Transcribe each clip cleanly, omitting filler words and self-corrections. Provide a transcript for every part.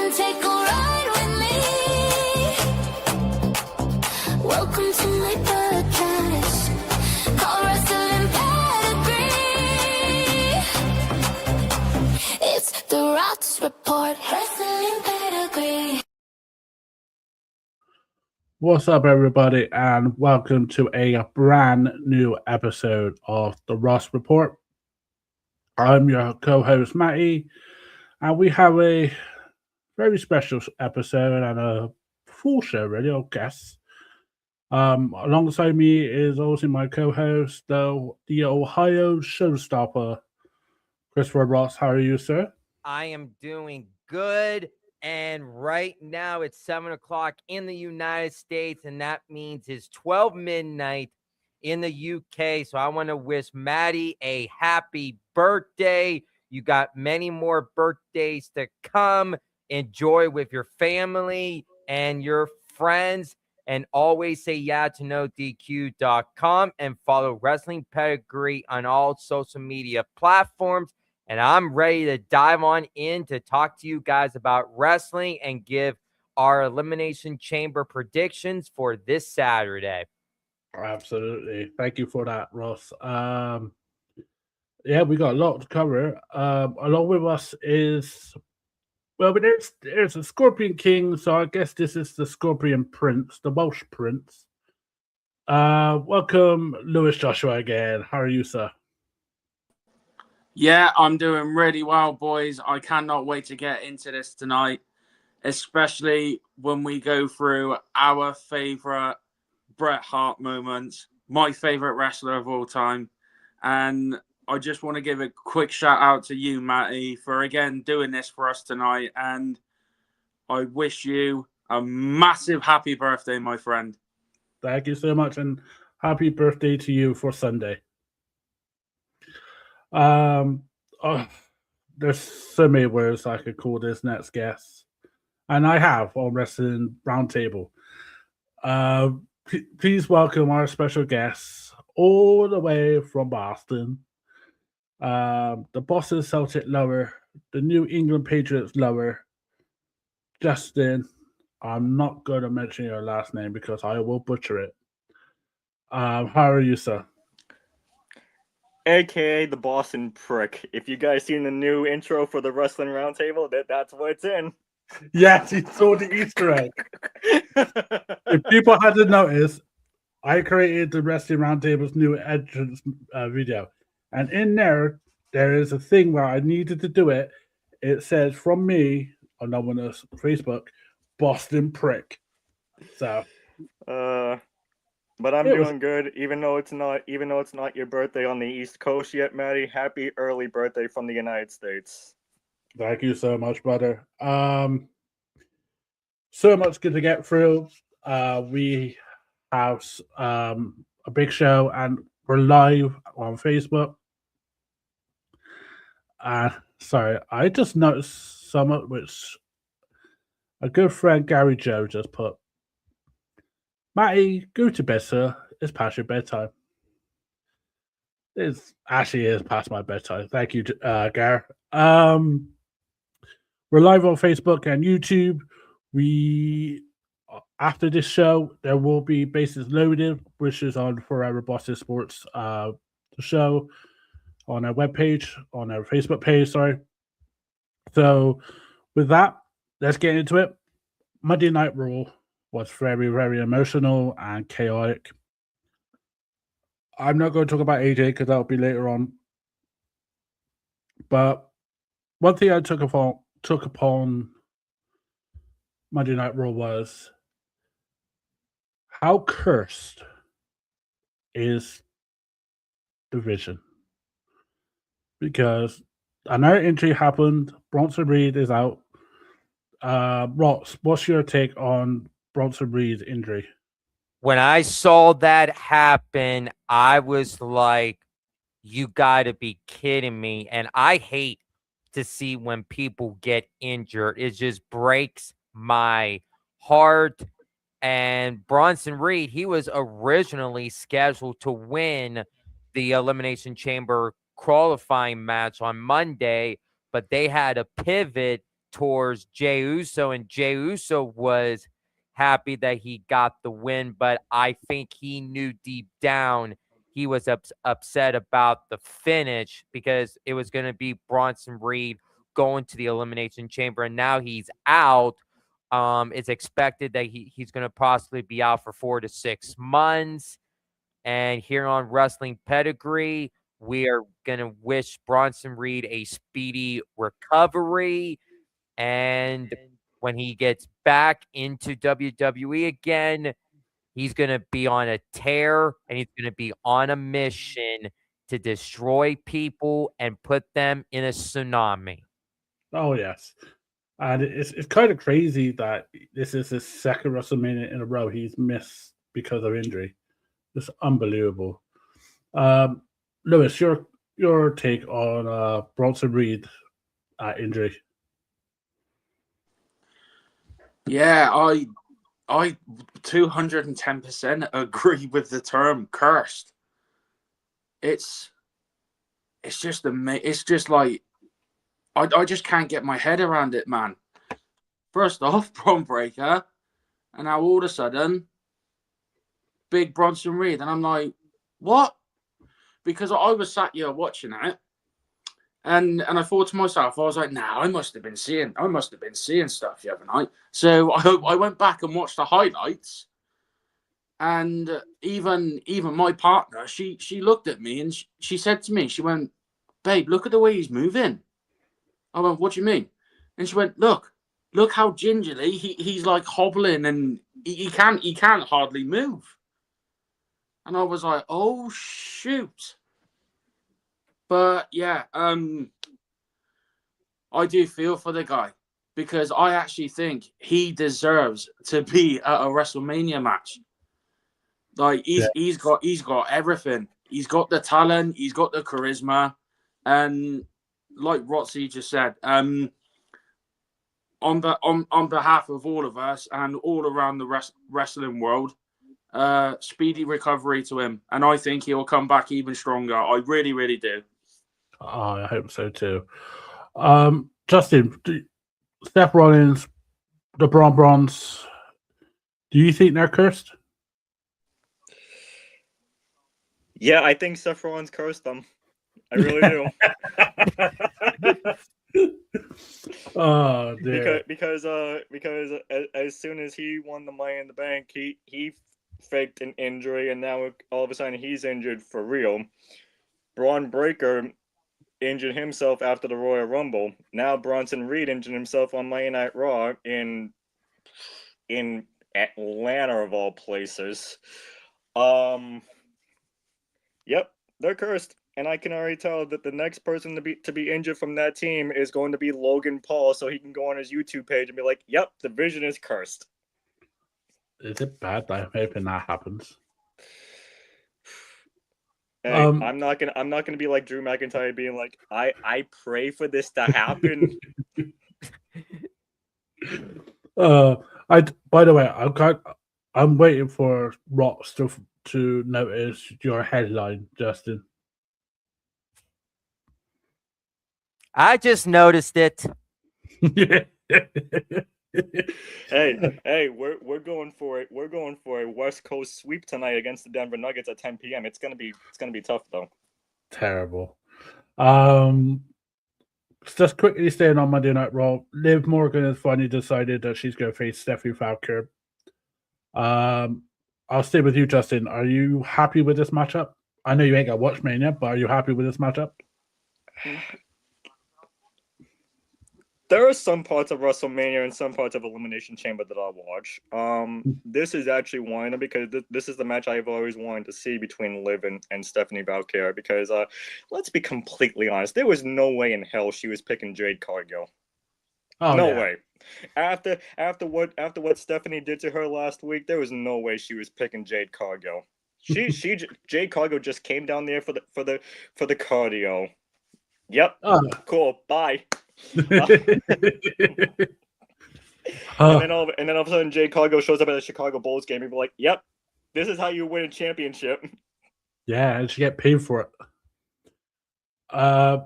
and take a ride with me. Welcome to my podcast. Call Wrestling Pedigree. It's the Rotz Report. Wrestling Pedigree. What's up, everybody, and welcome to a brand new episode of the Rotz Report. I'm your co-host, Matty, and we have a very special episode and a full show, really, I guess. Alongside me is also my co-host, the Ohio showstopper, Christopher Ross. How are you, sir? I am doing good. And right now it's 7 o'clock in the United States, and that means it's 12 midnight in the UK. So I want to wish Matty a happy birthday. You got many more birthdays to come. Enjoy with your family and your friends. And always say yeah to NoDQ.com and follow Wrestling Pedigree on all social media platforms. And I'm ready to dive on in to talk to you guys about wrestling and give our Elimination Chamber predictions for this Saturday. Absolutely. Thank you for that, Ross. Yeah, we got a lot to cover. Along with us is, well, there's a Scorpion King, so I guess this is the Scorpion Prince, the Welsh Prince. Welcome, Lewis Joshua again. How are you, sir? Yeah, I'm doing really well, boys. I cannot wait to get into this tonight, especially when we go through our favorite Bret Hart moments, my favorite wrestler of all time. And I just want to give a quick shout out to you, Matty, for again doing this for us tonight. And I wish you a massive happy birthday, my friend. Thank you so much, and happy birthday to you for Sunday. There's so many words I could call this next guest, and I have on Wrestling Roundtable. Please welcome our special guest all the way from Boston, the Boston Celtic lover, the New England Patriots lover, Justin. I'm not going to mention your last name because I will butcher it. How are you, sir? AKA the Boston Prick. If you guys seen the new intro for the Wrestling Roundtable, that's what it's in. Yes, he saw the Easter egg. If people hadn't noticed, I created the Wrestling Roundtable's new entrance video. And in there is a thing where I needed to do it. It says from me on Facebook, Boston Prick. So but I'm doing good, even though it's not your birthday on the East Coast yet, Matty. Happy early birthday from the United States. Thank you so much, brother. So much good to get through. We have a big show, and we're live on Facebook. Sorry, I just noticed something which a good friend Gary Joe just put. Matty, go to bed, sir. It's past your bedtime. It actually is past my bedtime. Thank you, Gar. We're live on Facebook and YouTube. After this show, there will be Bases Loaded, which is on Forever Boston Sports, the show on our webpage, on our Facebook page, sorry. So, with that, let's get into it. Monday Night Raw was very, very emotional and chaotic. I'm not going to talk about AJ because that'll be later on. But one thing I took upon Monday Night Raw was how cursed is division. Because another injury happened. Bronson Reed is out. Ross, what's your take on Bronson Reed's injury? When I saw that happen, I was like, you got to be kidding me. And I hate to see when people get injured. It just breaks my heart. And Bronson Reed, he was originally scheduled to win the Elimination Chamber qualifying match on Monday, but they had a pivot towards Jey Uso, and Jey Uso was happy that he got the win, but I think he knew deep down he was upset about the finish because it was going to be Bronson Reed going to the Elimination Chamber, and now he's out. It's expected that he's going to possibly be out for 4 to 6 months. And here on Wrestling Pedigree, we are going to wish Bronson Reed a speedy recovery. And when he gets back into WWE again, he's going to be on a tear, and he's going to be on a mission to destroy people and put them in a tsunami. Oh, yes. And it's kind of crazy that this is his second WrestleMania in a row he's missed because of injury. It's unbelievable. Lewis, your take on Bronson Reed injury? Yeah, I 210% agree with the term cursed. It's just like I just can't get my head around it, man. First off, Bron Breakker, and now all of a sudden, big Bronson Reed, and I'm like, what? Because I was sat here watching it, and I thought to myself, I was like, nah, I must have been seeing stuff the other night. So I went back and watched the highlights, and even my partner, she looked at me and she said to me, she went, babe, look at the way he's moving. I went, what do you mean? And she went, look how gingerly he's like hobbling, and he can't hardly move. And I was like, oh shoot. But yeah, I do feel for the guy because I actually think he deserves to be at a WrestleMania match. Like he's got everything. He's got the talent, he's got the charisma, and like Rotzy just said, on behalf of all of us and all around the wrestling world, speedy recovery to him, and I think he'll come back even stronger. I really, really do. Oh, I hope so too. Justin, Seth Rollins, the Brons, do you think they're cursed? Yeah, I think Seth Rollins cursed them. I really do. Oh, dear. Because as soon as he won the Money in the Bank, he faked an injury, and now all of a sudden he's injured for real. Braun Breaker injured himself after the Royal Rumble. Now Bronson Reed injured himself on Monday Night Raw in Atlanta of all places. Yep, they're cursed. And I can already tell that the next person to be injured from that team is going to be Logan Paul, so he can go on his YouTube page and be like, "Yep, the Vision is cursed." Is it bad? I'm hoping that happens. Hey, I'm not gonna be like Drew McIntyre, being like, "I pray for this to happen." By the way, I'm waiting for Rotz to notice your headline, Justin. I just noticed it. Hey, we're going for it. We're going for a West Coast sweep tonight against the Denver Nuggets at 10 p.m. It's gonna be tough though. Terrible. Just quickly staying on Monday Night Raw, Liv Morgan has finally decided that she's going to face Stephanie Valkyrie. I'll stay with you, Justin. Are you happy with this matchup? I know you ain't got Watch Mania, but are you happy with this matchup? There are some parts of WrestleMania and some parts of Elimination Chamber that I'll watch. This is actually one of them because this is the match I've always wanted to see between Liv and Stephanie Valkyrie. Because let's be completely honest, there was no way in hell she was picking Jade Cargill. Oh, no yeah. way. After what Stephanie did to her last week, there was no way she was picking Jade Cargill. Jade Cargill just came down there for the cardio. Yep. Oh. Cool. Bye. And then all of a sudden, Jade Cargill shows up at the Chicago Bulls game and be like, "Yep, this is how you win a championship." Yeah, and she get paid for it.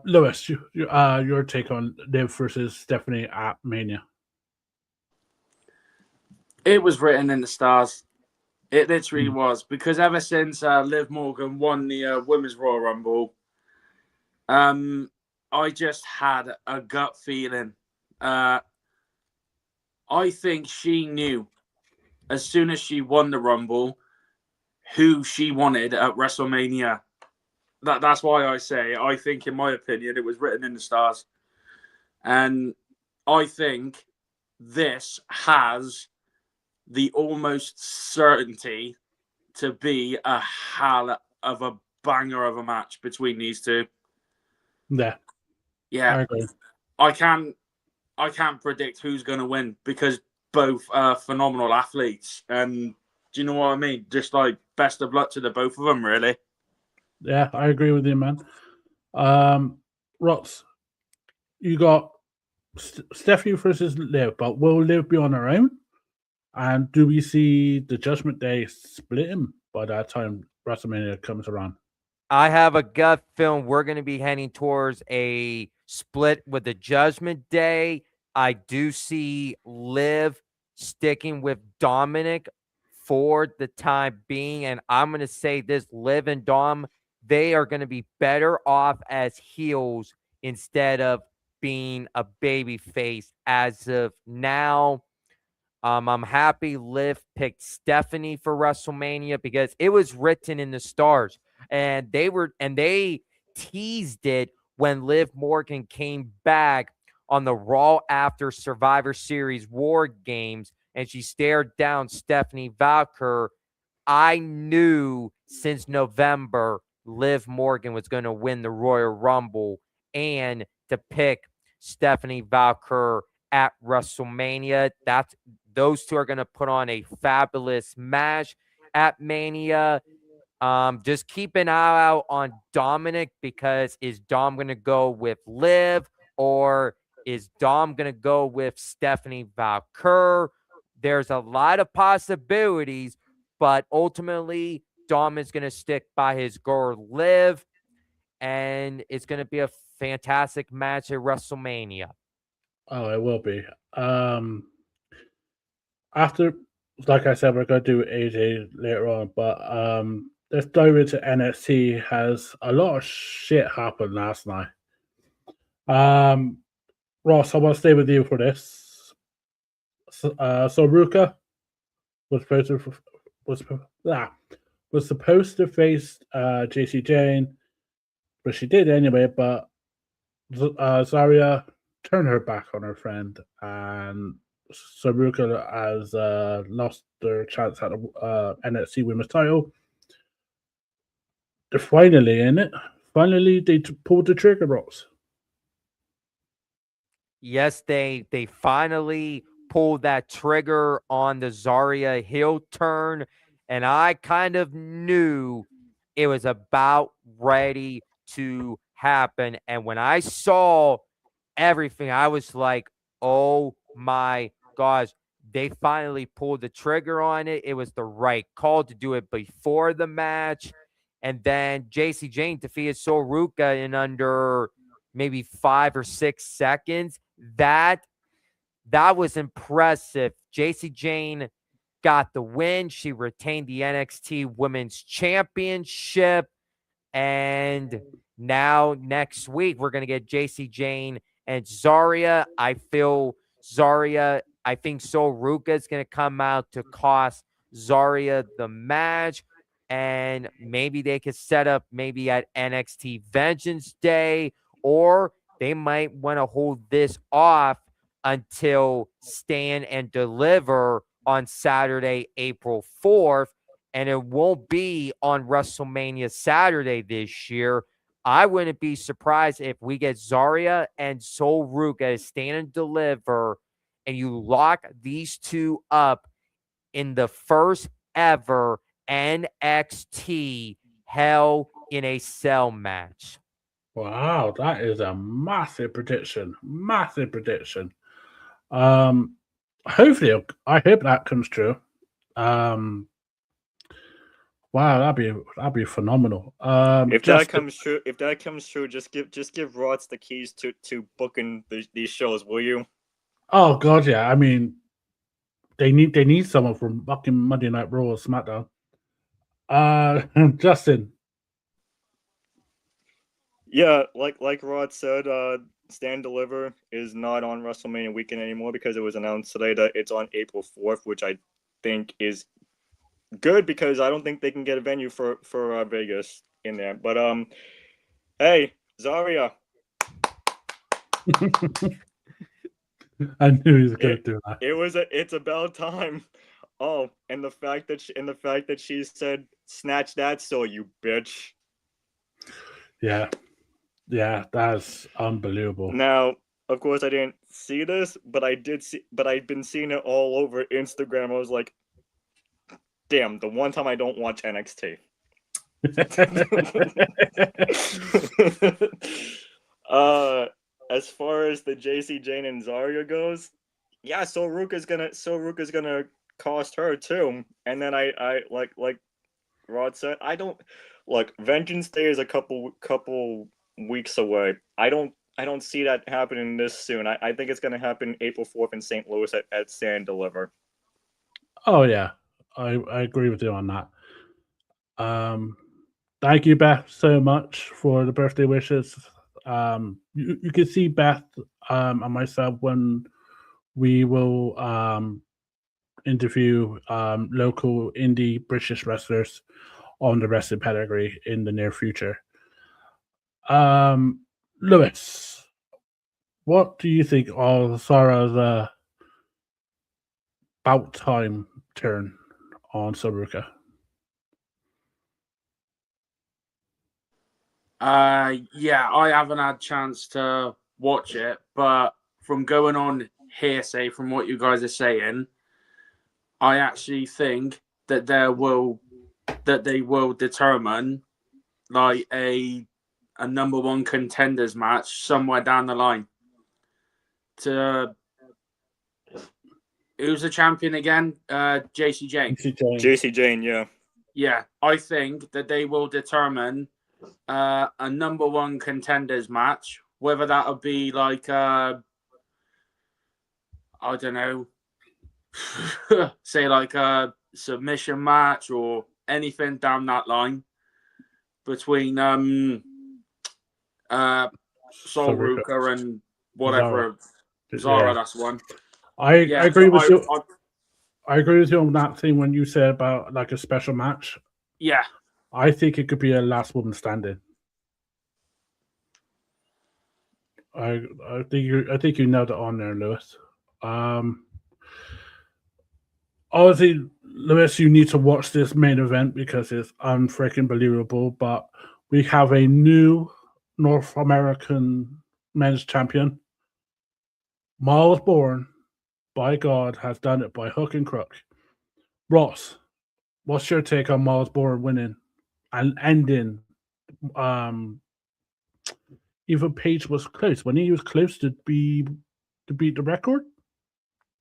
Lewis, your take on Liv versus Stephanie at Mania. It was written in the stars. It literally was, because ever since Liv Morgan won the Women's Royal Rumble, I just had a gut feeling. I think she knew as soon as she won the Rumble who she wanted at WrestleMania. That's why I say, I think, in my opinion, it was written in the stars. And I think this has the almost certainty to be a hell of a banger of a match between these two. Yeah. Yeah. I agree. I can't predict who's going to win, because both are phenomenal athletes. And do you know what I mean? Just like best of luck to the both of them, really. Yeah, I agree with you, man. Rotz, you got Stephanie versus Liv, but will Liv be on her own? And do we see the Judgment Day splitting by that time WrestleMania comes around? I have a gut feeling we're going to be heading towards a split with the Judgment Day. I do see Liv sticking with Dominic for the time being. And I'm going to say this, Liv and Dom, they are going to be better off as heels instead of being a baby face as of now. I'm happy Liv picked Stephanie for WrestleMania because it was written in the stars, and they teased it when Liv Morgan came back on the Raw after Survivor Series War Games, and she stared down Stephanie Valkyr. I knew since November Liv Morgan was going to win the Royal Rumble, and to pick Stephanie Valkyr at WrestleMania, those two are going to put on a fabulous match at Mania. Just keep an eye out on Dominic, because is Dom going to go with Liv, or is Dom going to go with Stephanie Valkyr? There's a lot of possibilities, but ultimately Dom is going to stick by his girl Liv, and it's going to be a fantastic match at WrestleMania. Oh, it will be. After, like I said, we're going to do AJ later on, but let's dive into NXT. Has a lot of shit happened last night. Ross, I want to stay with you for this. So Ruka was supposed to face JC Jane, but she did anyway. But Zarya turned her back on her friend, and Saruka has lost their chance at the NXT Women's title. They're finally in it. Finally, they pulled the trigger, Ross. Yes, they finally pulled that trigger on the Zarya heel turn, and I kind of knew it was about ready to happen. And when I saw everything, I was like, oh my gosh, they finally pulled the trigger on it. It was the right call to do it before the match. And then JC Jane defeated Soruka in under maybe 5 or 6 seconds. That was impressive. JC Jane got the win. She retained the NXT Women's Championship. And now next week, we're going to get JC Jane and Zarya. I think Soruka is going to come out to cost Zarya the match. And maybe they could set up maybe at NXT Vengeance Day, or they might want to hold this off until Stand and Deliver on Saturday, April 4th. And it won't be on WrestleMania Saturday this year. I wouldn't be surprised if we get Zarya and Soruka Stand and Deliver, and you lock these two up in the first ever NXT Hell in a Cell match. Wow, that is a massive prediction. Massive prediction. Hopefully, I hope that comes true. Wow, that'd be phenomenal. If that comes true, just give Rotz the keys to booking these shows, will you? Oh god, yeah. I mean, they need someone from fucking Monday Night Raw or SmackDown. Justin. Yeah, like Rod said, Stand Deliver is not on WrestleMania weekend anymore because it was announced today that it's on April 4th, which I think is good because I don't think they can get a venue for Vegas in there. But hey, Zarya, I knew he was going to do that. It's about time. Oh, and the fact that she said, "Snatch that, so you bitch." Yeah, that's unbelievable. Now, of course, I didn't see this, but I've been seeing it all over Instagram. I was like, damn, the one time I don't watch NXT. As far as the JC Jane and Zarya goes, yeah, so Ruka's gonna cost her too. And then I like Rod said, I don't look, Vengeance Day is a couple weeks away. I don't see that happening this soon. I think it's gonna happen April 4th in St. Louis at Stand Deliver. Oh yeah, I agree with you on that. Thank you, Beth, so much for the birthday wishes. You can see Beth and myself when we will interview local indie British wrestlers on the wrestling pedigree in the near future. Lewis, what do you think of Sarah's about time turn on Saruka? Yeah, I haven't had a chance to watch it, but from going on hearsay from what you guys are saying, I actually think that they will determine like a number one contenders match somewhere down the line. To who's the champion again? JC Jane. JC Jane, yeah. Yeah, I think that they will determine a number one contenders match, whether that'll be like I don't know, say like a submission match or anything down that line between Saruka and whatever Zara. That's one. I agree with you. I agree with you on that thing when you said about like a special match. Yeah, I think it could be a last woman standing. I think you nailed it on there, Lewis. Obviously, Lewis, you need to watch this main event because it's unfreaking believable. But we have a new North American men's champion. Miles Bourne, by God, has done it by hook and crook. Ross, what's your take on Miles Bourne winning and ending? Even Page was close when he was close to beat the record.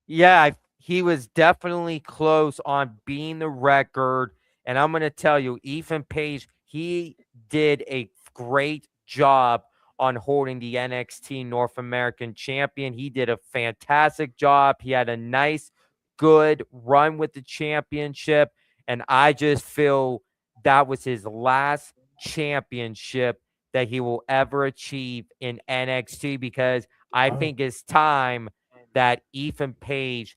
Yeah, he was definitely close on being the record. And I'm going to tell you, Ethan Page, he did a great job on holding the NXT North American champion. He did a fantastic job. He had a nice, good run with the championship. And I just feel that was his last championship that he will ever achieve in NXT, because I think it's time that Ethan Page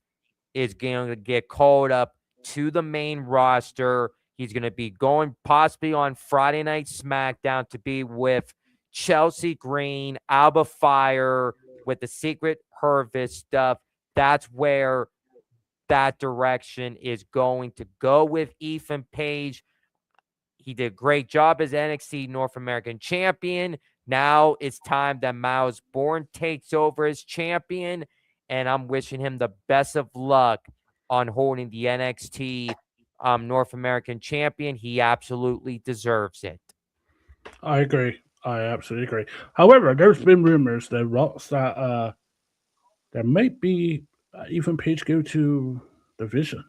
is going to get called up to the main roster. He's going to be going possibly on Friday Night SmackDown to be with Chelsea Green, Alba Fire, with the Secret Harvest stuff. That's where that direction is going to go with Ethan Page. He did a great job as NXT North American champion. Now it's time that Miles Bourne takes over as champion, and I'm wishing him the best of luck on holding the NXT North American champion. He absolutely deserves it. I agree. I absolutely agree. However, there's been rumors that Rotz that there might be Ethan Page go to the Vision.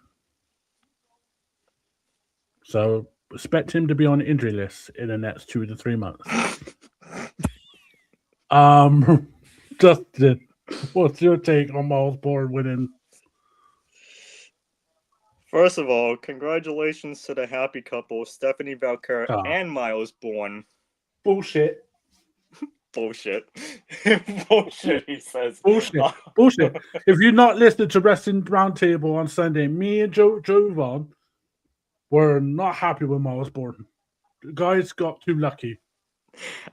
So expect him to be on the injury list in the next 2 to 3 months. Justin, what's your take on Miles Bourne winning? First of all, congratulations to the happy couple, Stephanie Valkyrie Ah. and Miles Bourne. Bullshit. Bullshit. Bullshit, he says. Bullshit. Bullshit. If you're not listening to Wrestling Roundtable on Sunday, me and Jovan were not happy with Miles Bourne. The guys got too lucky.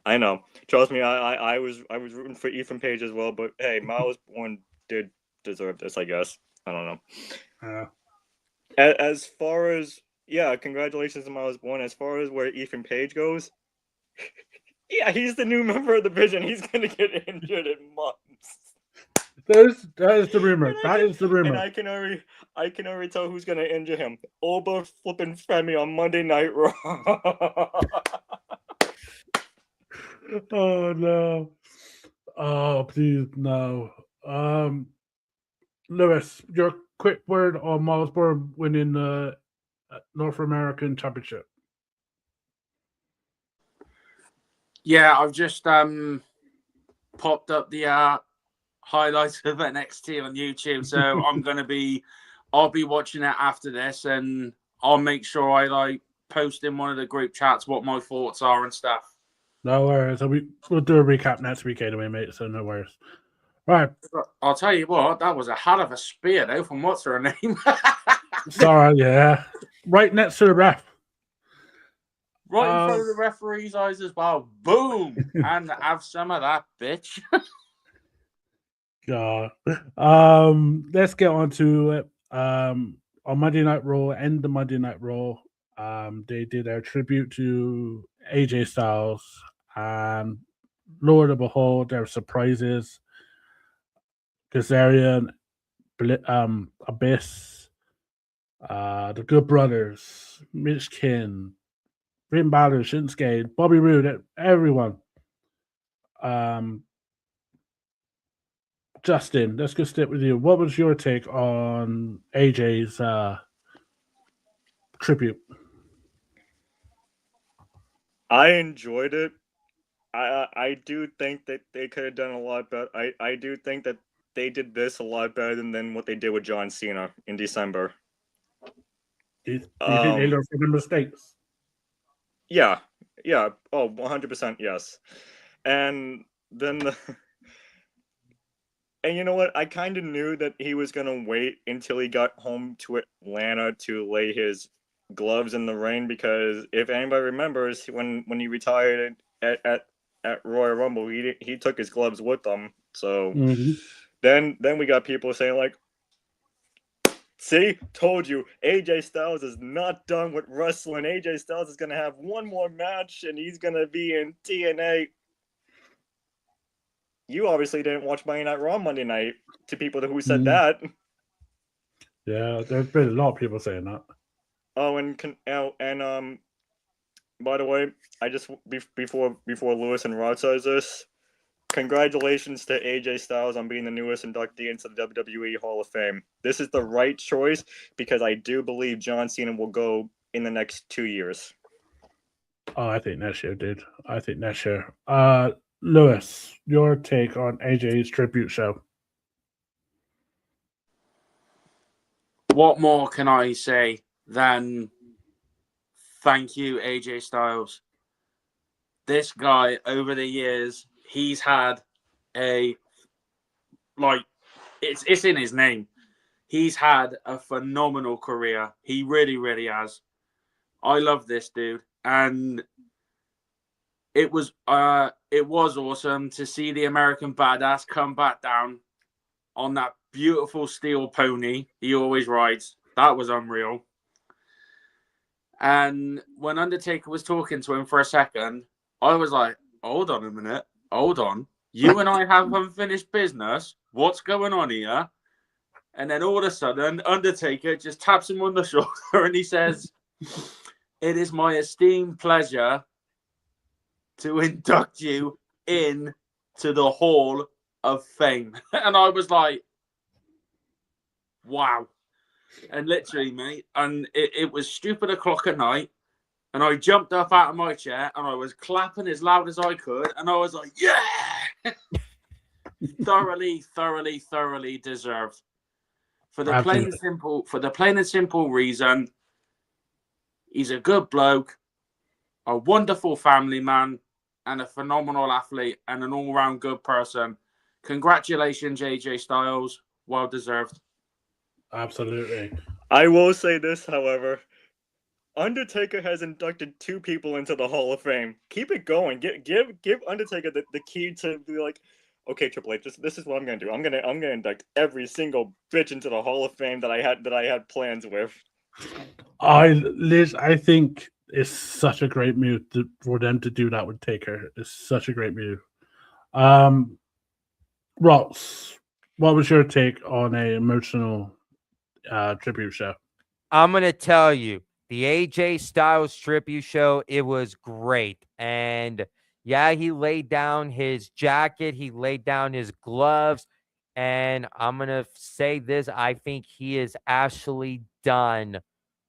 I know. Trust me, I was rooting for Ethan Page as well, but hey, Miles Bourne did deserve this, I guess. I don't know. As far as congratulations to Miles Bourne. As far as where Ethan Page goes, yeah, he's the new member of the Division. He's gonna get injured in months. That is the rumor. That is the rumor. And I can already tell who's gonna injure him. Oba flipping Femi on Monday Night Raw. Oh no. Oh please no. Lewis, your quick word on Miles Bourne winning the North American Championship. Yeah, I've just popped up the highlights of NXT on YouTube, so I'll be watching it after this, and I'll make sure I post in one of the group chats what my thoughts are and stuff. No worries. We'll do a recap next week anyway, mate, so no worries. Right. I'll tell you what, that was a hell of a spear, though, from what's her name? Sorry, yeah. Right next to the ref. Right in front of the referee's eyes as well. Boom! And have some of that, bitch. God. Let's get on to it. On Monday Night Raw, end of Monday Night Raw, they did a tribute to AJ Styles, and lo and behold, there were surprises. Kazarian, Abyss, the Good Brothers, Mitch Kin, Finn Balor, Shinsuke, Bobby Roode, everyone. Justin, let's go stick with you. What was your take on AJ's tribute? I enjoyed it. I do think that they could have done a lot better. I do think that they did this a lot better than what they did with John Cena in December. Do you think they learned from their mistakes? Yeah. Oh, 100% yes. And then and you know what? I kind of knew that he was going to wait until he got home to Atlanta to lay his gloves in the ring, because if anybody remembers, when he retired at Royal Rumble, he took his gloves with him. So then we got people saying like, see, told you, AJ Styles is not done with wrestling. AJ Styles is going to have one more match and he's going to be in TNA. You obviously didn't watch Monday Night Raw Monday night, to people who said that. Yeah, there's been a lot of people saying that. Oh, and by the way, I just before Lewis and Rod says this, congratulations to AJ Styles on being the newest inductee into the WWE Hall of Fame. This is the right choice because I do believe John Cena will go in the next 2 years. Oh, I think next year, dude. I think next year. Lewis, your take on AJ's tribute show? What more can I say than thank you, AJ Styles? This guy, over the years, he's had it's in his name. He's had a phenomenal career. He really, really has. I love this dude. And it was awesome to see the American Badass come back down on that beautiful steel pony he always rides. That was unreal. And when Undertaker was talking to him for a second, I was like, hold on a minute. Hold on. You and I have unfinished business. What's going on here? And then all of a sudden, Undertaker just taps him on the shoulder and he says, it is my esteemed pleasure to induct you into the Hall of Fame. And I was like, wow. And literally, mate, and it was stupid o'clock at night. And I jumped up out of my chair and I was clapping as loud as I could. And I was like, yeah! thoroughly deserved. For the plain and simple reason, he's a good bloke, a wonderful family man, and a phenomenal athlete and an all-round good person. Congratulations, AJ Styles. Well deserved. Absolutely. I will say this, however. Undertaker has inducted 2 people into the Hall of Fame. Keep it going. Give Undertaker the key to be like, okay, Triple H, this is what I'm gonna do. I'm gonna induct every single bitch into the Hall of Fame that I had plans with. I think it's such a great move for them to do that with Taker. It's such a great move. Rotz, what was your take on a emotional tribute show? I'm going to tell you, the AJ Styles tribute show, it was great. And yeah, he laid down his jacket, he laid down his gloves, and I'm going to say this, I think he is actually done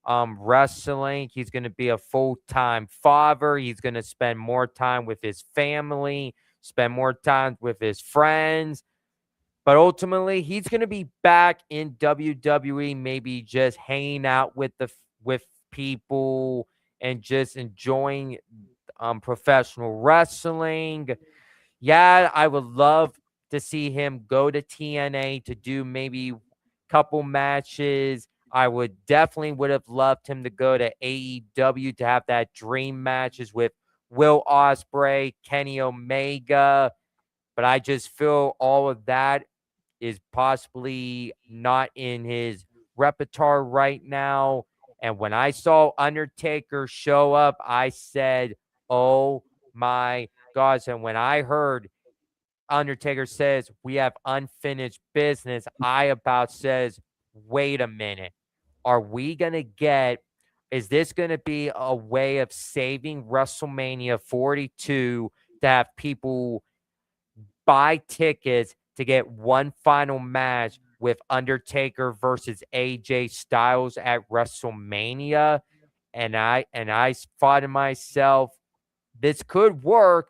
wrestling. He's going to be a full-time father. He's going to spend more time with his family, spend more time with his friends. But ultimately, he's going to be back in WWE, maybe just hanging out with people and just enjoying professional wrestling. Yeah, I would love to see him go to TNA to do maybe a couple matches. I would have loved him to go to AEW to have that dream matches with Will Ospreay, Kenny Omega. But I just feel all of that is possibly not in his repertoire right now. And when I saw Undertaker show up, I said, oh my gosh. And when I heard Undertaker says, we have unfinished business, I about says, wait a minute. Are we going to is this going to be a way of saving WrestleMania 42 to have people buy tickets to get one final match with Undertaker versus AJ Styles at WrestleMania? And I thought to myself, this could work.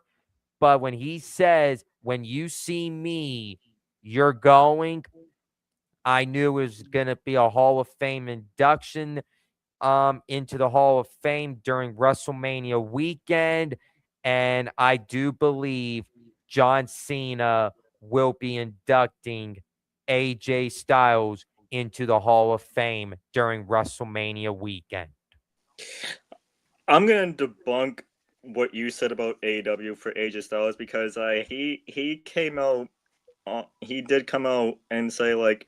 But when he says, when you see me, you're going, I knew it was going to be a Hall of Fame induction into the Hall of Fame during WrestleMania weekend. And I do believe John Cena will be inducting AJ Styles into the Hall of Fame during WrestleMania weekend. I'm going to debunk what you said about AEW for AJ Styles because he came out, he did come out and say like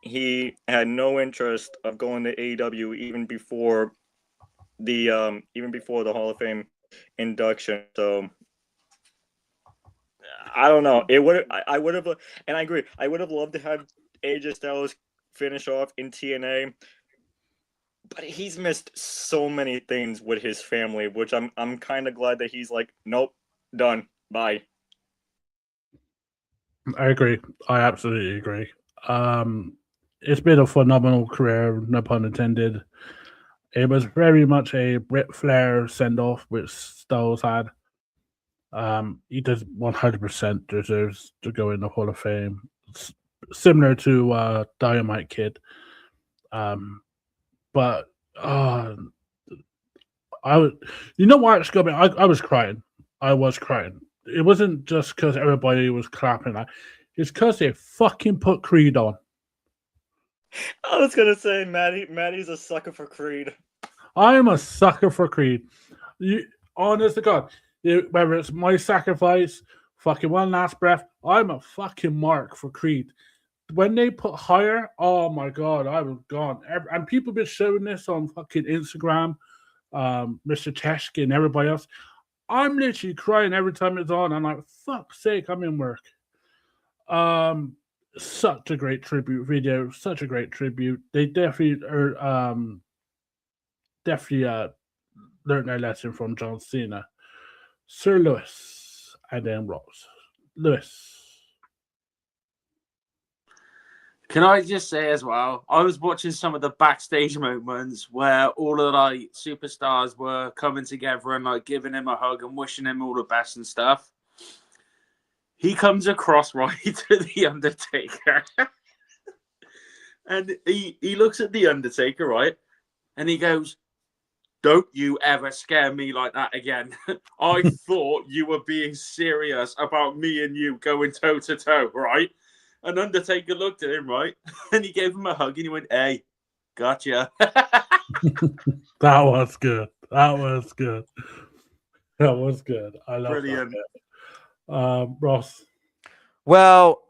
he had no interest of going to AEW even before the Hall of Fame induction. So I don't know. I would have, and I agree. I would have loved to have AJ Styles finish off in TNA. But he's missed so many things with his family, which I'm kind of glad that he's like, nope, done, bye. I agree. I absolutely agree. It's been a phenomenal career, no pun intended. It was very much a Ric Flair send off, which Styles had. He does 100% deserves to go in the Hall of Fame, similar to Dynamite Kid. But I would, you know what? I was crying. I was crying. It wasn't just because everybody was clapping. It's because they fucking put Creed on. I was gonna say Matty's a sucker for Creed. I am a sucker for Creed. Honest to God, whether it's My Sacrifice, fucking One Last Breath, I'm a fucking mark for Creed. When they put Higher, oh my God, I was gone. And people been showing this on fucking Instagram, Mr. Cheshki and everybody else. I'm literally crying every time it's on. I'm like, fuck's sake, I'm in work. Such a great tribute video, such a great tribute. They definitely learned their lesson from John Cena. Sir Lewis, and then Rose. Lewis. Can I just say as well, I was watching some of the backstage moments where all of like superstars were coming together and like giving him a hug and wishing him all the best and stuff. He comes across right to the Undertaker. And he looks at the Undertaker, right? And he goes, "Don't you ever scare me like that again. I thought you were being serious about me and you going toe to toe, right?" And Undertaker looked at him, right? And he gave him a hug and he went, "Hey, gotcha." That was good. That was good. That was good. I love Brilliant. that. Ross. Well,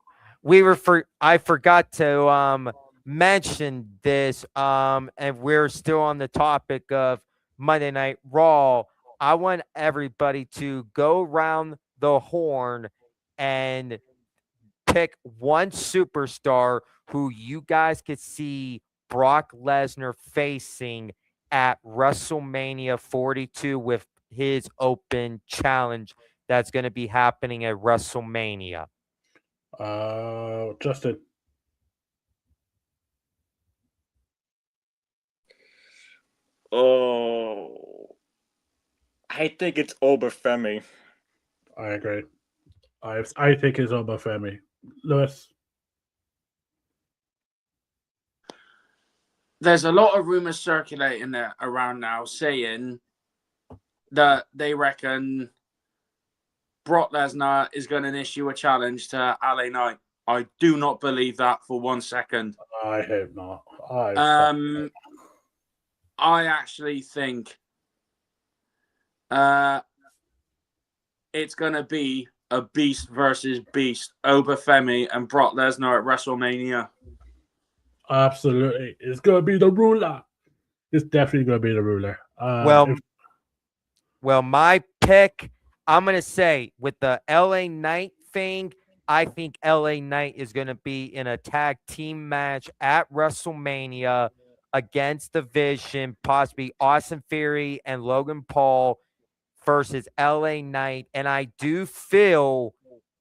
I forgot to mention this, and we're still on the topic of Monday Night Raw. I want everybody to go around the horn and pick one superstar who you guys could see Brock Lesnar facing at WrestleMania 42 with his open challenge that's going to be happening at WrestleMania. Justin. Oh, I think it's Obafemi. I agree. I think it's Obafemi. Lewis. There's a lot of rumors circulating there around now saying that they reckon Brock Lesnar is going to issue a challenge to LA Knight. I do not believe that for 1 second. I hope not. I actually think it's going to be a beast versus beast, Obafemi and Brock Lesnar at WrestleMania. Absolutely. It's going to be the ruler. It's definitely going to be the ruler. Well, my pick, I'm going to say with the LA Knight thing, I think LA Knight is going to be in a tag team match at WrestleMania against the Vision, possibly Austin Theory and Logan Paul versus LA Knight. And I do feel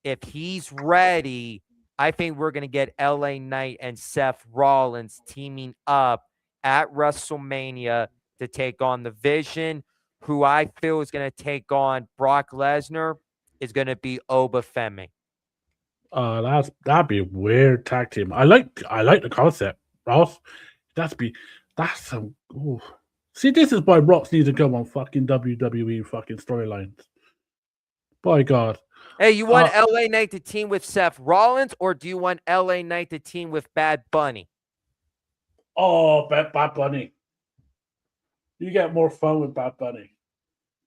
if he's ready, I think we're going to get LA Knight and Seth Rollins teaming up at WrestleMania to take on the Vision. Who I feel is going to take on Brock Lesnar is going to be Obafemi. That'd be a weird tag team. I like the concept, Ross. That's some. Ooh. See, this is why Ross needs to come on fucking WWE fucking storylines. By God. Hey, you want LA Knight to team with Seth Rollins, or do you want LA Knight to team with Bad Bunny? Oh, Bad Bunny. You get more fun with Bad Bunny.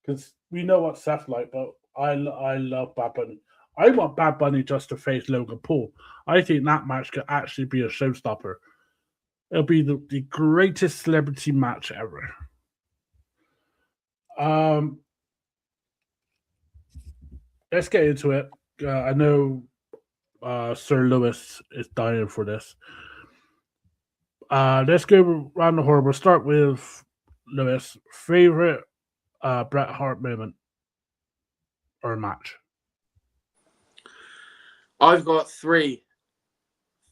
Because we know what Seth like, but I love Bad Bunny. I want Bad Bunny just to face Logan Paul. I think that match could actually be a showstopper. It'll be the greatest celebrity match ever. Let's get into it. I know Sir Lewis is dying for this. Let's go around the horn. We'll start with Lewis. Favorite Bret Hart moment or match? I've got 3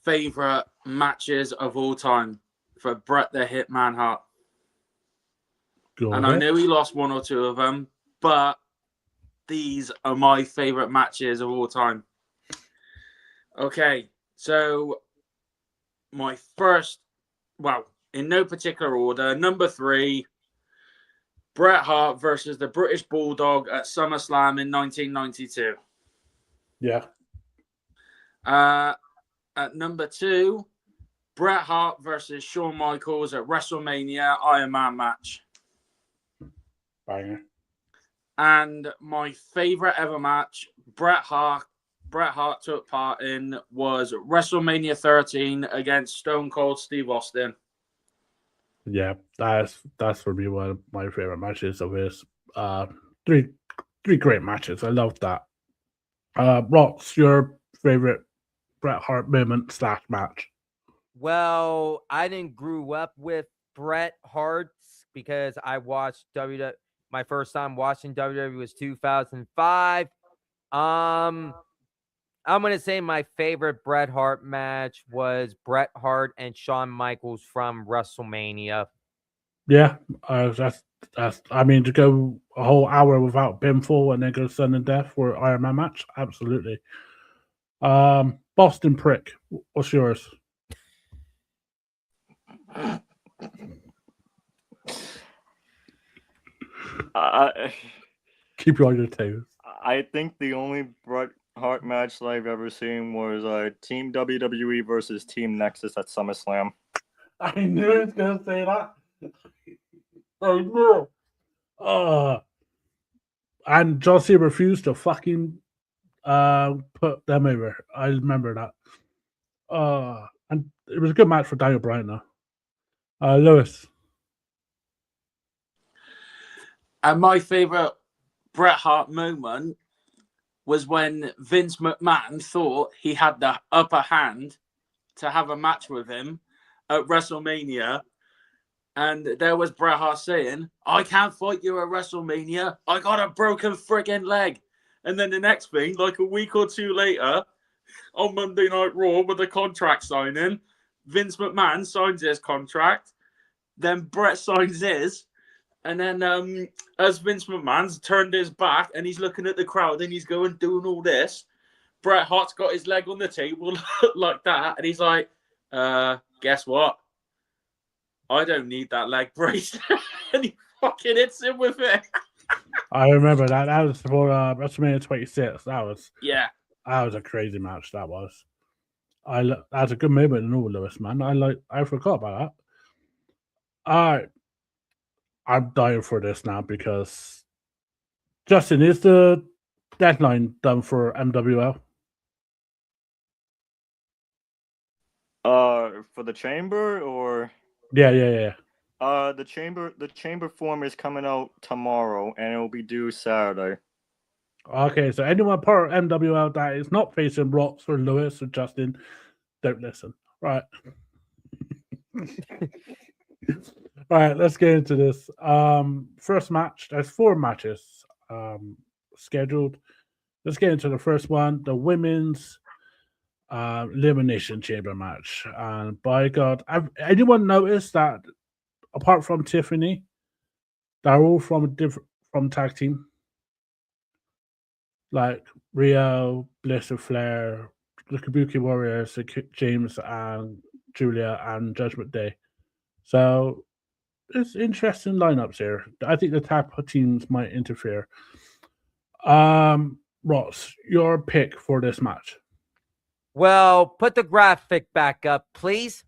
favorite matches of all time for Bret the Hitman Hart. I know he lost 1 or 2 of them, but these are my favorite matches of all time. Okay, so my first, well, in no particular order, number 3, Bret Hart versus the British Bulldog at SummerSlam in 1992. Yeah. At number 2, Bret Hart versus Shawn Michaels at WrestleMania Iron Man match. Banger. And my favorite ever match Bret Hart took part in was WrestleMania 13 against Stone Cold Steve Austin. Yeah, that's for me one of my favorite matches of his. 3 great matches. I love that. Rotz, your favorite Bret Hart moment / match? Well, I didn't grow up with Bret Hart because I watched WWE. My first time watching WWE was 2005. I'm going to say my favorite Bret Hart match was Bret Hart and Shawn Michaels from WrestleMania. Yeah, that's. I mean, to go a whole hour without pinfall and then go sudden death for Iron Man match, absolutely. Boston Prick, what's yours? Keep you on your toes. I think the only Bret Hart match that I've ever seen was Team WWE versus Team Nexus at SummerSlam. I knew he was gonna say that. I knew. And John Cena refused to fucking put them over. I remember that. And it was a good match for Daniel Bryan though. Lewis. And my favorite Bret Hart moment was when Vince McMahon thought he had the upper hand to have a match with him at WrestleMania. And there was Bret Hart saying, I can't fight you at WrestleMania. I got a broken friggin' leg. And then the next thing, like a week or two later, on Monday Night Raw with the contract signing, Vince McMahon signs his contract. Then Bret signs his. And then as Vince McMahon's turned his back and he's looking at the crowd and he's going doing all this, Bret Hart's got his leg on the table like that. And he's like, guess what? I don't need that leg brace. And he fucking hits him with it. I remember that. That was for WrestleMania 26. That was a crazy match. That was. That's a good moment in all, Lewis, man. I forgot about that. I'm dying for this now because Justin, is the deadline done for MWL? For the chamber or Yeah. the chamber form is coming out tomorrow and it will be due Saturday. Okay, so anyone part of MWL that is not facing Rotz or Lewis or Justin, don't listen. Right. All right, let's get into this. First match. There's 4 matches scheduled. Let's get into the first one, the women's elimination chamber match. And by God, anyone noticed that apart from Tiffany, they're all from tag team, like Rio, Bliss, and Flair, the Kabuki Warriors, James and Julia, and Judgment Day. So it's interesting lineups here. I think the tag teams might interfere. Ross, your pick for this match? Well, put the graphic back up, please.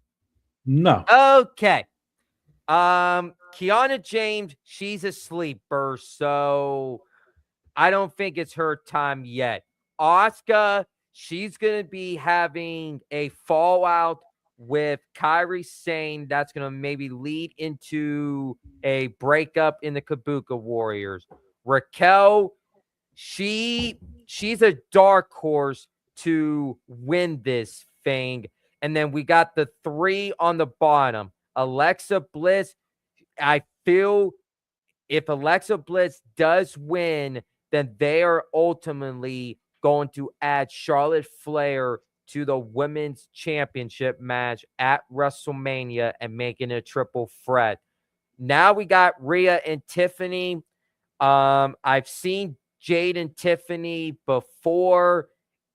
No. Okay. Kiana James, she's a sleeper, so I don't think it's her time yet. Asuka, she's going to be having a fallout with Kairi Sane that's going to maybe lead into a breakup in the Kabuki Warriors. Raquel, she's a dark horse to win this thing. And then we got the 3 on the bottom. Alexa Bliss, I feel if Alexa Bliss does win, then they are ultimately going to add Charlotte Flair to the women's championship match at WrestleMania and making a triple threat. Now we got Rhea and Tiffany. I've seen Jade and Tiffany before,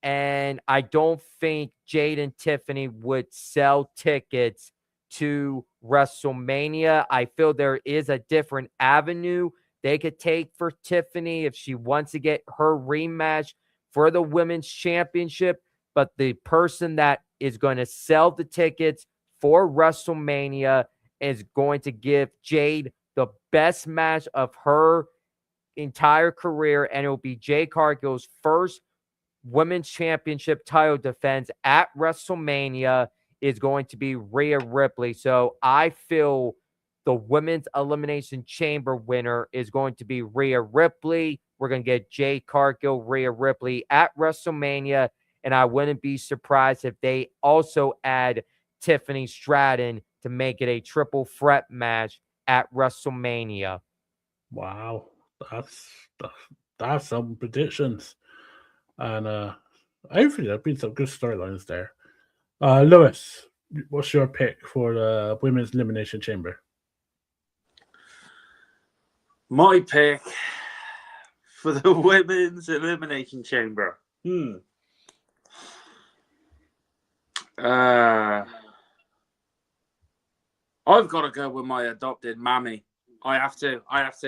and I don't think Jade and Tiffany would sell tickets to WrestleMania. I feel there is a different avenue they could take for Tiffany if she wants to get her rematch for the women's championship. But the person that is going to sell the tickets for WrestleMania is going to give Jade the best match of her entire career, and it will be Jade Cargill's first women's championship title defense at WrestleMania is going to be Rhea Ripley. So I feel the women's elimination chamber winner is going to be Rhea Ripley. We're going to get Jade Cargill, Rhea Ripley at WrestleMania, and I wouldn't be surprised if they also add Tiffany Stratton to make it a triple threat match at WrestleMania. Wow, that's some predictions, and Hopefully, there've been some good storylines there. Lewis, what's your pick for the Women's Elimination Chamber? My pick for the Women's Elimination Chamber. I've got to go with my adopted mammy. I have to. I've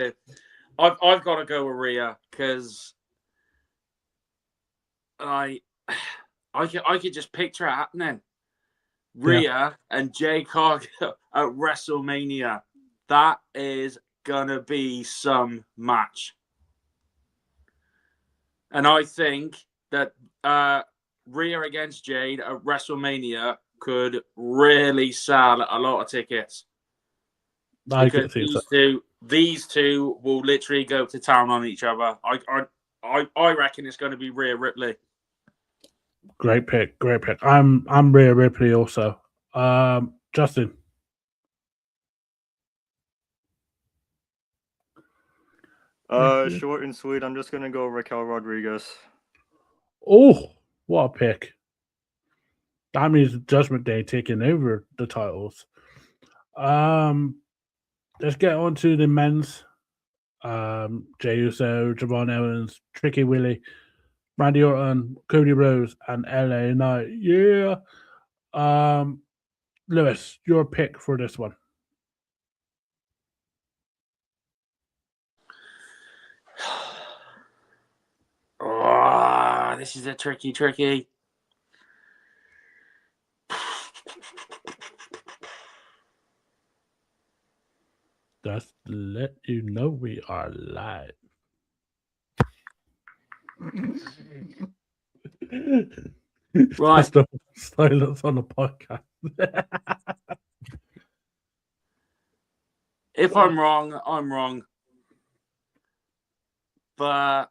got to go with Rhea because I could just picture it happening. Rhea and Jay Cobb at WrestleMania. That is gonna be some match. And I think that Rhea against Jade at WrestleMania could really sell a lot of tickets. Because these two will literally go to town on each other. I reckon it's going to be Rhea Ripley. Great pick. I'm Rhea Ripley also. Justin. Short and sweet. I'm just gonna go Raquel Rodriguez. Oh, what a pick! That means Judgment Day taking over the titles. Let's get on to the men's. Jey Uso, Javon Owens, Tricky Willie, Randy Orton, Cody Rhodes, and LA Knight. Yeah. Lewis, your pick for this one. Oh, this is a tricky. Just to let you know we are live. Right. That's the silence on the podcast. If I'm wrong, I'm wrong. But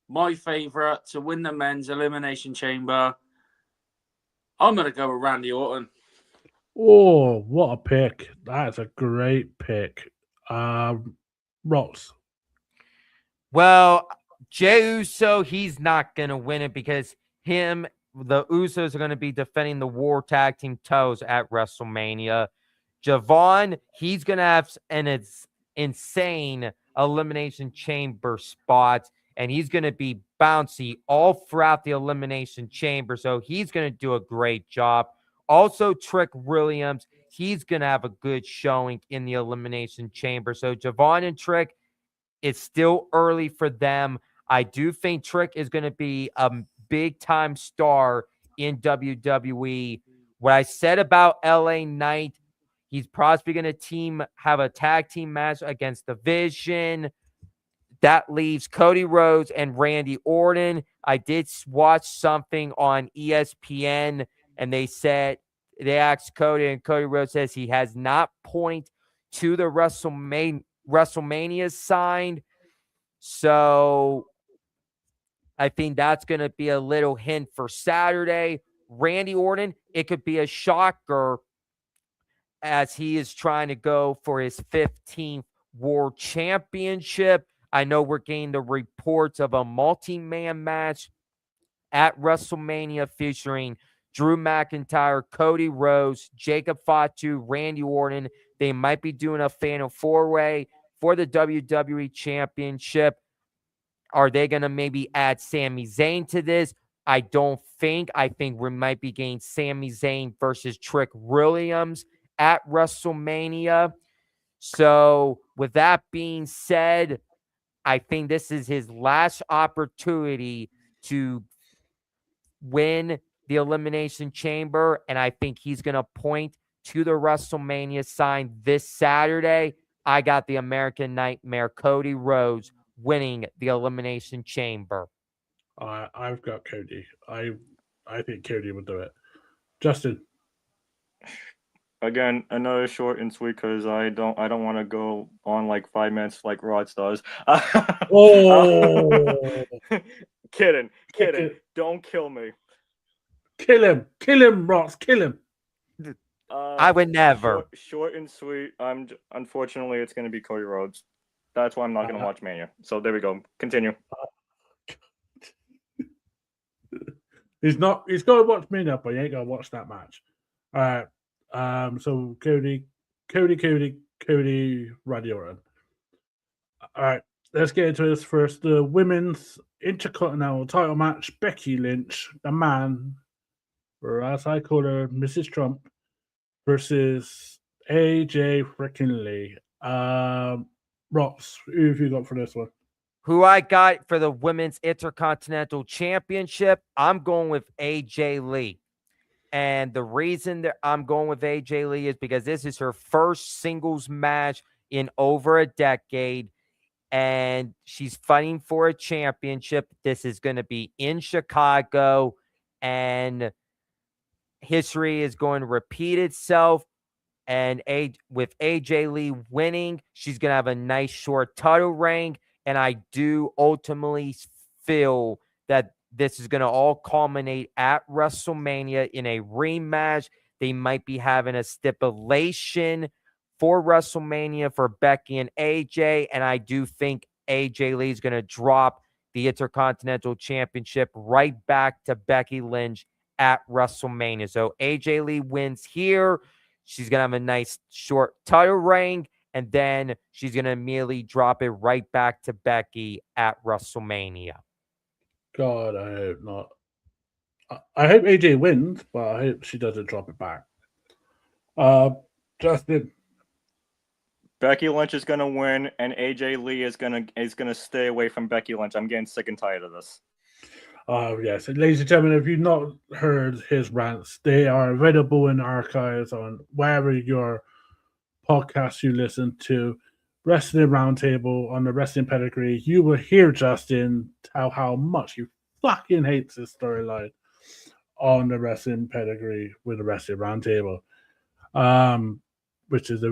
my favourite to win the men's elimination chamber, I'm going to go with Randy Orton. Oh, what a pick. That's a great pick. Rotz. Well, Jey Uso, he's not going to win it because the Usos are going to be defending the War Tag Team titles at WrestleMania. Javon, he's going to have an insane Elimination Chamber spot, and he's going to be bouncy all throughout the Elimination Chamber, so he's going to do a great job. Also, Trick Williams, he's going to have a good showing in the Elimination Chamber. So Javon and Trick, it's still early for them. I do think Trick is going to be a big-time star in WWE. What I said about LA Knight, he's possibly going to have a tag team match against The Vision. That leaves Cody Rhodes and Randy Orton. I did watch something on ESPN, and they asked Cody, and Cody Rhodes says he has not point to the WrestleMania signed. So I think that's going to be a little hint for Saturday. Randy Orton, it could be a shocker as he is trying to go for his 15th World Championship. I know we're getting the reports of a multi-man match at WrestleMania featuring Drew McIntyre, Cody Rhodes, Jacob Fatu, Randy Orton. They might be doing a Fatal 4-Way for the WWE Championship. Are they going to maybe add Sami Zayn to this? I don't think. I think we might be getting Sami Zayn versus Trick Williams at WrestleMania. So with that being said, I think this is his last opportunity to win the Elimination Chamber, and I think he's going to point to the WrestleMania sign this Saturday. I got the American Nightmare, Cody Rhodes, winning the Elimination Chamber. I've got Cody. I think Cody will do it. Justin. Again, another short and sweet because I don't want to go on like 5 minutes like Rotz does. Oh, kidding. Don't kill me. Kill him, Rotz, kill him. I would never. Short and sweet. Unfortunately, it's going to be Cody Rhodes. That's why I'm not going to watch Mania. So there we go. Continue. He's not. He's got to watch me up, but he ain't gonna watch that match. All right. So Cody, Randy Orton. All right. Let's get into this first. The women's intercontinental title match: Becky Lynch, the man, or as I call her, Mrs. Trump, versus AJ freaking Lee. Ross, who have you got for this one? Who I got for the Women's Intercontinental Championship, I'm going with AJ Lee. And the reason that I'm going with AJ Lee is because this is her first singles match in over a decade. And she's fighting for a championship. This is going to be in Chicago. And history is going to repeat itself. And with AJ Lee winning, she's going to have a nice short title reign. And I do ultimately feel that this is going to all culminate at WrestleMania in a rematch. They might be having a stipulation for WrestleMania for Becky and AJ. And I do think AJ Lee is going to drop the Intercontinental Championship right back to Becky Lynch at WrestleMania. So AJ Lee wins here. She's going to have a nice short title reign. And then she's going to immediately drop it right back to Becky at WrestleMania. God, I hope not. I hope AJ wins, but I hope she doesn't drop it back. Justin. Becky Lynch is gonna win, and AJ Lee is gonna stay away from Becky Lynch. I'm getting sick and tired of this. Yes, and ladies and gentlemen, if you've not heard his rants, they are available in archives on wherever your podcast you listen to. Wrestling Roundtable on the Wrestling Pedigree. You will hear Justin tell how much he fucking hates this storyline on the Wrestling Pedigree with the Wrestling Roundtable, which is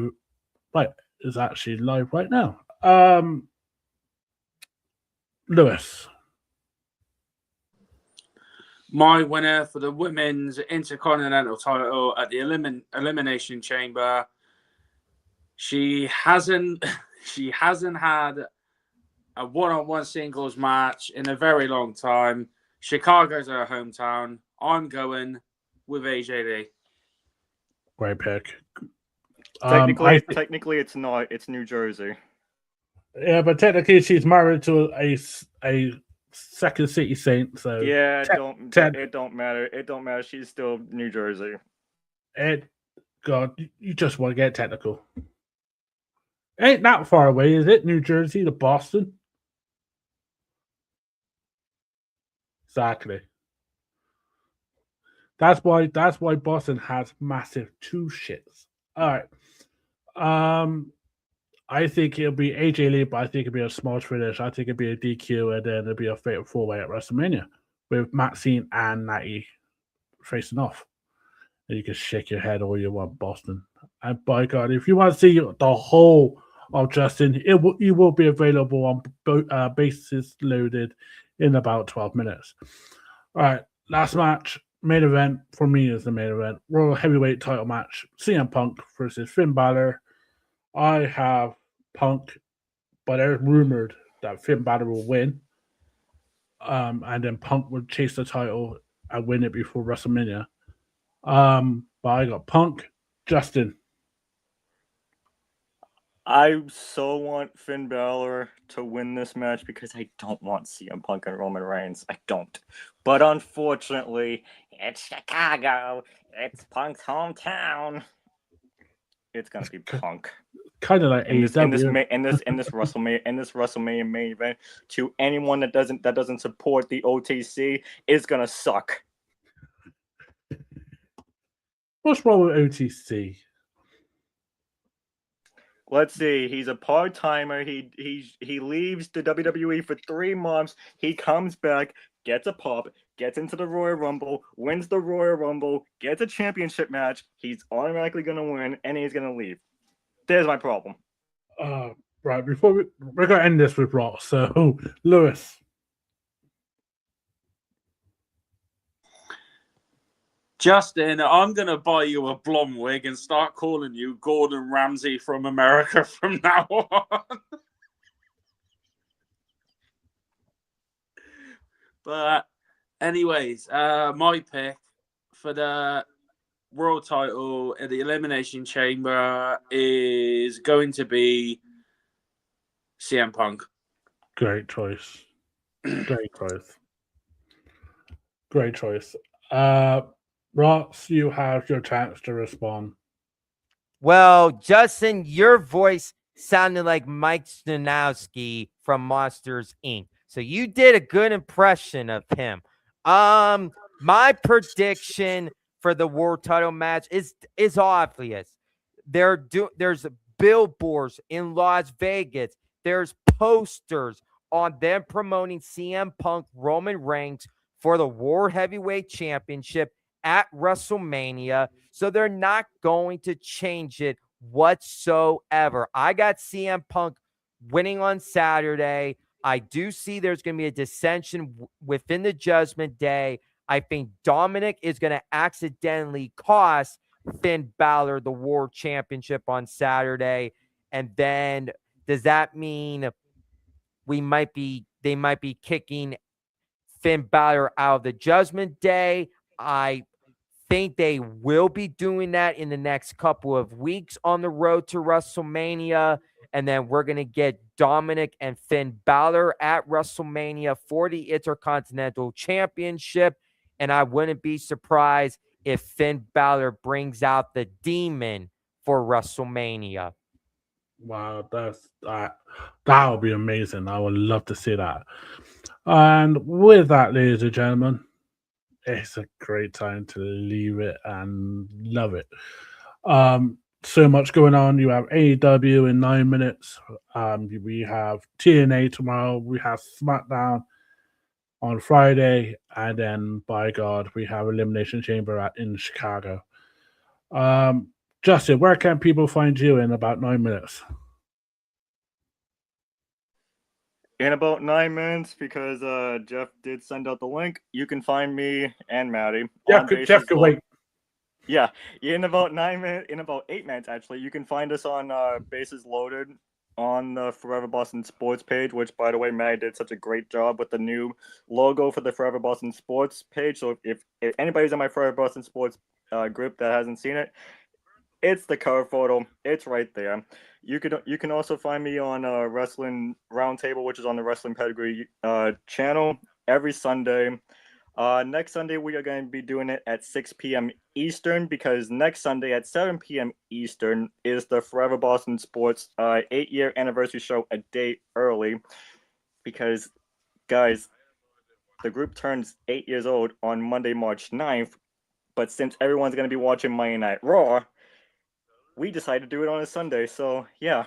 is actually live right now. Lewis. My winner for the Women's Intercontinental title at the Elimination Chamber. She hasn't had a one-on-one singles match in a very long time. Chicago's her hometown. I'm going with AJ Lee. Great pick. Technically, it's not. It's New Jersey. Yeah, but technically, she's married to a second city saint. So yeah, it don't matter. It don't matter. She's still New Jersey. God, you just want to get technical. Ain't that far away, is it? New Jersey to Boston. Exactly. That's why Boston has massive two shits. All right. I think it'll be AJ Lee, but I think it'll be a small finish. I think it'll be a DQ, and then it'll be a fatal four-way at WrestleMania with Maxine and Natty facing off. And you can shake your head all you want, Boston. And by God, if you want to see the whole of Justin, it will be available on Bases Loaded in about 12 minutes. All right, last match, main event for me is the main event. Royal Heavyweight title match, CM Punk versus Finn Balor. I have Punk, but it's rumored that Finn Balor will win. And then Punk will chase the title and win it before WrestleMania. But I got Punk. Justin. I so want Finn Balor to win this match because I don't want CM Punk and Roman Reigns. I don't. But unfortunately, it's Chicago. It's Punk's hometown. It's gonna be Punk. Kind of like in this WrestleMania main event. To anyone that doesn't support the OTC is gonna suck. What's wrong with OTC? Let's see. He's a part-timer. He leaves the WWE for 3 months. He comes back, gets a pop, gets into the Royal Rumble, wins the Royal Rumble, gets a championship match. He's automatically going to win, and he's going to leave. There's my problem. Right. Before we're going to end this with Raw. So, Lewis. Justin, I'm going to buy you a blonde wig and start calling you Gordon Ramsay from America from now on. But Anyways, my pick for the world title in the Elimination Chamber is going to be CM Punk. Great choice. Great choice. Great choice. Ross, you have your chance to respond. Well, Justin, your voice sounded like Mike Stanowski from Monsters Inc. So you did a good impression of him. My prediction for the world title match is obvious. There's billboards in Las Vegas. There's posters on them promoting CM Punk Roman Reigns for the World Heavyweight Championship at WrestleMania. So they're not going to change it whatsoever. I got CM Punk winning on Saturday. I do see there's going to be a dissension within the Judgment Day. I think Dominic is going to accidentally cost Finn Balor the World Championship on Saturday. And then does that mean they might be kicking Finn Balor out of the Judgment Day? I think they will be doing that in the next couple of weeks on the road to WrestleMania. And then we're going to get Dominic and Finn Balor at WrestleMania for the Intercontinental Championship. And I wouldn't be surprised if Finn Balor brings out the Demon for WrestleMania. Wow, that would be amazing. I would love to see that. And with that, ladies and gentlemen, it's a great time to leave it and love it. So much going on. You have AEW in 9 minutes. We have TNA tomorrow. We have SmackDown on Friday, and then by God, we have Elimination Chamber in Chicago. Justin, where can people find you in about 9 minutes? In about 9 minutes, because Jeff did send out the link, you can find me and Matty. Jeff could wait. Yeah, in about 9 minutes, in about 8 minutes actually, you can find us on Bases Loaded on the Forever Boston Sports page, which, by the way, Matty did such a great job with the new logo for the Forever Boston Sports page. So if anybody's in my Forever Boston Sports group that hasn't seen it, it's the cover photo. It's right there. You can also find me on Wrestling Roundtable, which is on the Wrestling Pedigree channel every Sunday. Next Sunday, we are going to be doing it at 6 p.m. Eastern, because next Sunday at 7 p.m. Eastern is the Forever Boston Sports 8-year anniversary show a day early. Because, guys, the group turns 8 years old on Monday, March 9th. But since everyone's going to be watching Monday Night Raw, we decided to do it on a Sunday. So, yeah.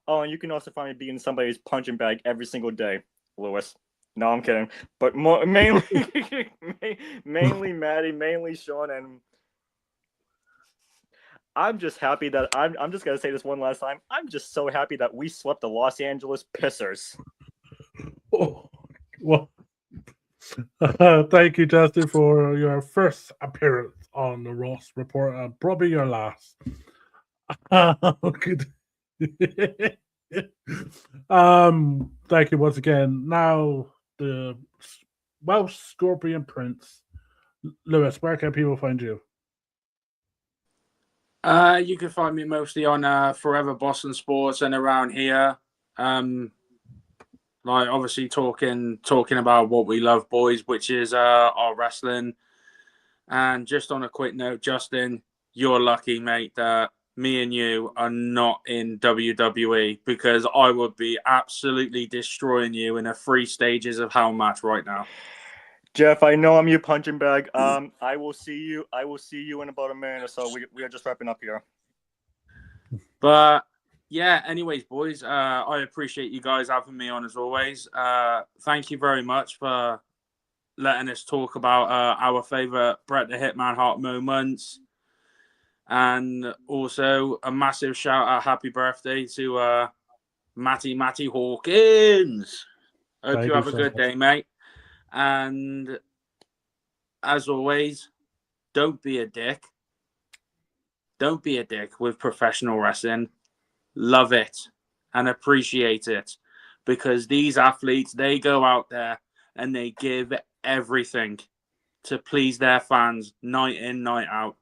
Oh, and you can also find me being somebody's punching bag every single day, Lewis. No, I'm kidding. But mainly Matty, mainly Sean, and I'm just happy that I'm just gonna say this one last time. I'm just so happy that we swept the Los Angeles Pissers. Oh, well, thank you, Justin, for your first appearance on the Rotz Report, and probably your last. Thank you once again. Now, the Welsh Scorpion Prince, Lewis, where can people find you? You can find me mostly on Forever Boston Sports and around here. Like, obviously talking about what we love, boys, which is our wrestling. And just on a quick note, Justin, you're lucky, mate, that me and you are not in WWE, because I would be absolutely destroying you in a 3 stages of hell match right now. Jeff, I know I'm your punching bag. I will see you in about a minute or so. We are just wrapping up here. But yeah, anyways, boys, I appreciate you guys having me on as always. Thank you very much for letting us talk about our favorite Bret the Hitman Hart moments. And also a massive shout out, happy birthday to Matty Hawkins. Hope you have a good day, mate. And as always, don't be a dick. Don't be a dick with professional wrestling. Love it and appreciate it, because these athletes, they go out there and they give everything. to please their fans night in, night out.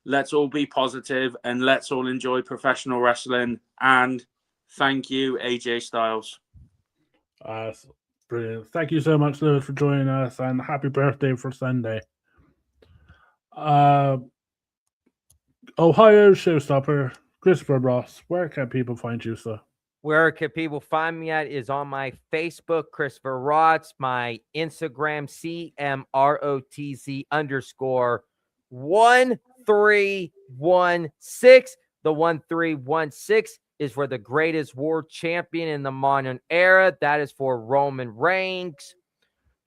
Let's all be positive and let's all enjoy professional wrestling. And thank you, AJ Styles. Brilliant. Thank you so much, Lewis, for joining us, and happy birthday for Sunday. Ohio showstopper, Christopher Ross. Where can people find you, sir? Where can people find me at is on my Facebook, Christopher Rotz, my Instagram, CMROTZ_1316. The 1316 is for the greatest world champion in the modern era. That is for Roman Reigns.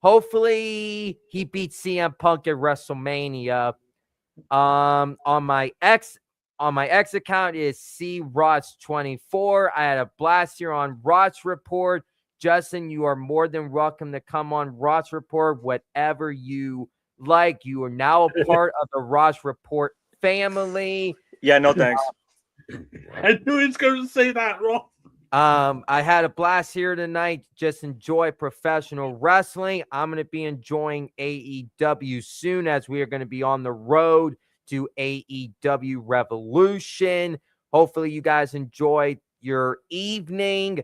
Hopefully he beats CM Punk at WrestleMania. On my X account is CRotz24. I had a blast here on Rotz Report. Justin, you are more than welcome to come on Rotz Report, whatever you like. You are now a part of the Rotz Report family. Yeah, no thanks. I knew he was going to say that, Ross. I had a blast here tonight. Just enjoy professional wrestling. I'm going to be enjoying AEW soon, as we are going to be on the road to AEW Revolution. Hopefully you guys enjoyed your evening,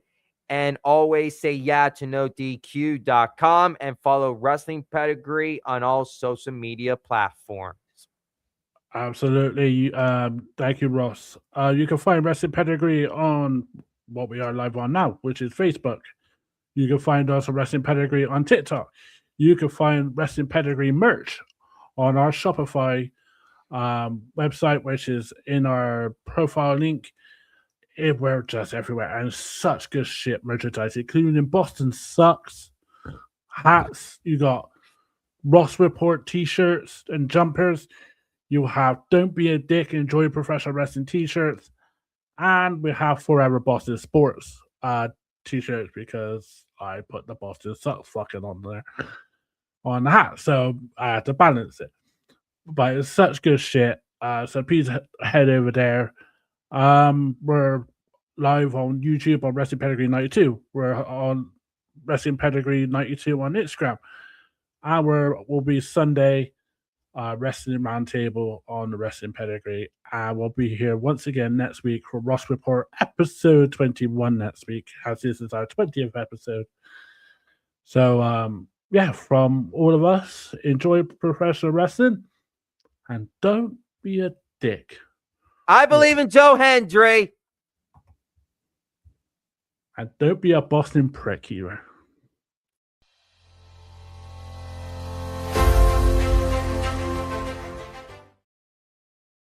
and always say yeah to NoDQ.com and follow Wrestling Pedigree on all social media platforms. Absolutely. Thank you, Ross. You can find Wrestling Pedigree on what we are live on now, which is Facebook. You can find us on Wrestling Pedigree on TikTok. You can find Wrestling Pedigree merch on our Shopify website, which is in our profile link. We're just everywhere, and such good shit merchandise, including Boston Sucks, hats. You got Ross Report t-shirts and jumpers. You have Don't Be a Dick, Enjoy Professional Wrestling t-shirts. And we have Forever Boston Sports t-shirts, because I put the Boston Sucks fucking on there on the hat. So I had to balance it. But it's such good shit. So please head over there. We're live on YouTube on Wrestling Pedigree 92. We're on Wrestling Pedigree 92 on Instagram. And we'll be Sunday Wrestling Roundtable on the Wrestling Pedigree. And we'll be here once again next week for Ross Report episode 21 next week, as this is our 20th episode. So, yeah, from all of us, enjoy professional wrestling and don't be a dick. I believe in Joe Hendry. And don't be a Boston prick either.